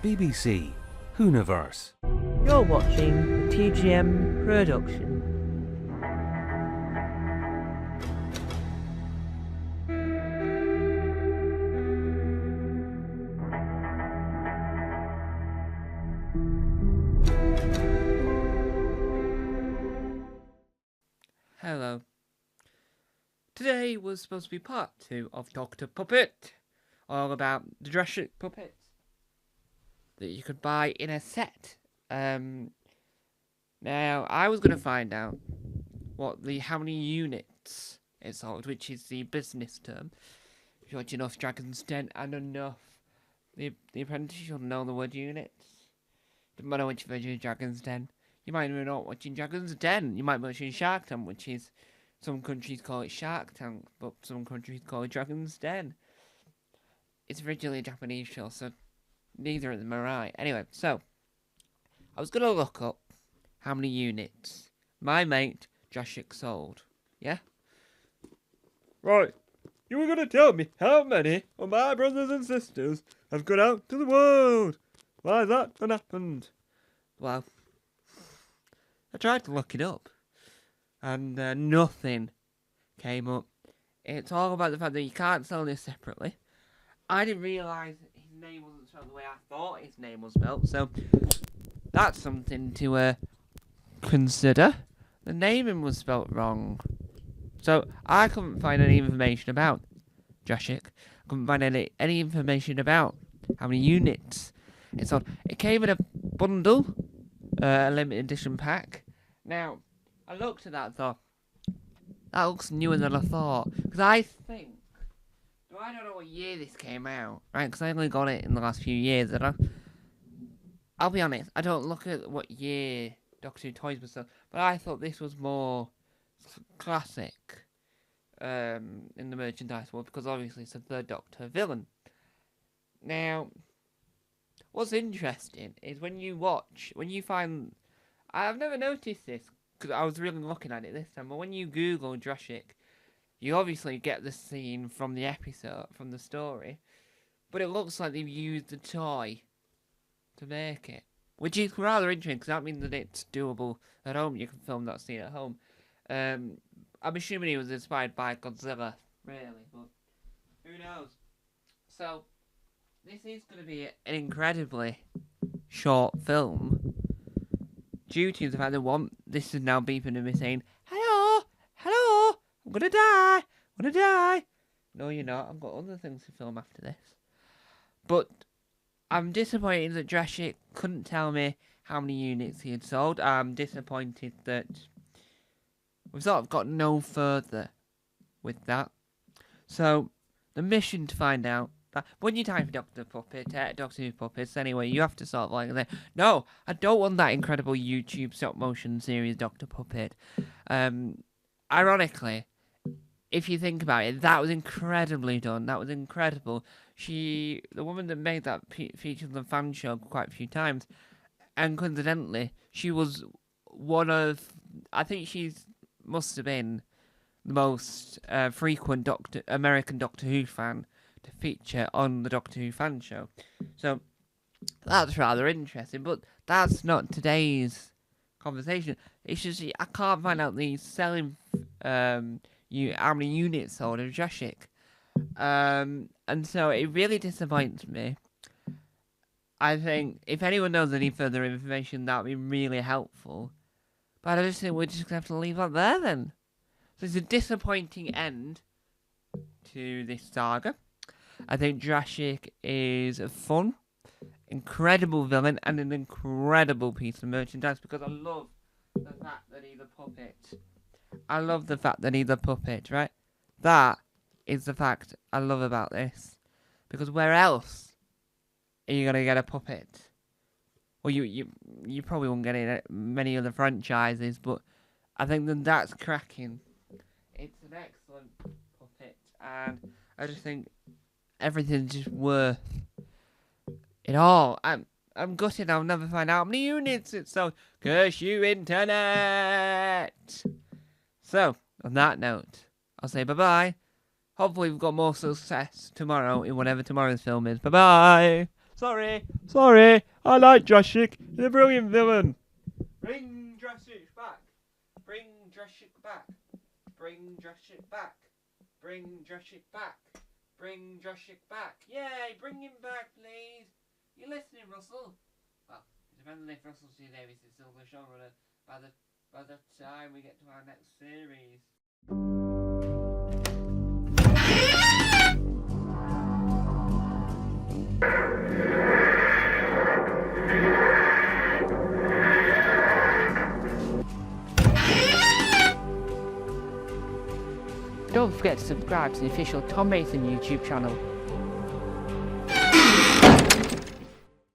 BBC Hooniverse. You're watching the TGM production. Hello. Today was supposed to be part 2 of Dr. Puppet, all about the Jurassic puppets that you could buy in a set. Now, I was going to find out how many units it sold, which is the business term. If you watch enough Dragon's Den and enough The Apprentice, you'll know the word units. Doesn't matter which version of Dragon's Den. You might even not watching Dragon's Den. You might be watching Shark Tank, which is, some countries call it Shark Tank, but some countries call it Dragon's Den. It's originally a Japanese show, so neither of them are right. Anyway, so, I was going to look up how many units my mate Jurassic sold. Yeah? Right. You were going to tell me how many of my brothers and sisters have gone out to the world. Why that happened? Well, I tried to look it up, and nothing came up. It's all about the fact that you can't sell this separately. I didn't realise his name wasn't spelled the way I thought his name was spelled, so that's something to consider. The naming was spelt wrong. So I couldn't find any information about Jurassic. I couldn't find any information about how many units it sold. It came in a bundle, a limited edition pack. Now, I looked at that and thought, that looks newer than I thought. Because I think, I don't know what year this came out, right? Because I only got it in the last few years. And I'll be honest, I don't look at what year Doctor Who toys were sold. But I thought this was more classic in the merchandise world. Because obviously it's a third Doctor villain. Now, what's interesting is when you find... I've never noticed this, because I was really looking at it this time, but when you Google Jurassic, you obviously get the scene from the episode, from the story, but it looks like they've used the toy to make it, which is rather interesting, because that means that it's doable at home. You can film that scene at home. I'm assuming he was inspired by Godzilla, really, but who knows? So, this is going to be an incredibly short film, due to the fact that this is now beeping at me saying, hello, I'm gonna die. No, you're not. I've got other things to film after this. But I'm disappointed that Jurassic couldn't tell me how many units he had sold. I'm disappointed that we've sort of got no further with that. So, the mission to find out, when you type Dr. Puppet, Doctor Who Puppets, anyway, you have to sort of like, no, I don't want that incredible YouTube stop-motion series, Dr. Puppet. Ironically, if you think about it, that was incredibly done. That was incredible. The woman that made that featured on the fan show quite a few times, and coincidentally, she was one of, I think must have been the most frequent American Doctor Who fan to feature on the Doctor Who fan show. So, that's rather interesting, but that's not today's conversation. It's just, I can't find out the selling, how many units sold of Jurassic. And so, it really disappoints me. I think, if anyone knows any further information, that would be really helpful. But I just think we're just going to have to leave that there then. So, it's a disappointing end to this saga. I think Jurassic is a fun, incredible villain and an incredible piece of merchandise, because I love the fact that he's a puppet. Right? That is the fact I love about this. Because where else are you going to get a puppet? Well, you probably won't get it at many other franchises, but I think that that's cracking. It's an excellent puppet, and I just think everything's just worth it all. I'm gutted I'll never find out how many units it sold. Curse you, internet! So, on that note, I'll say bye-bye. Hopefully we've got more success tomorrow in whatever tomorrow's film is. Bye-bye! Sorry, I like Jurassic. He's a brilliant villain. Bring Jurassic back. Bring Jurassic back. Bring Jurassic back. Bring Jurassic back. Bring Jurassic back. Yay, bring him back, please. You listening, Russell? Well, it depends on if Russell's here there is still the showrunner by the time we get to our next series. Don't forget to subscribe to the official Tom Mason YouTube channel.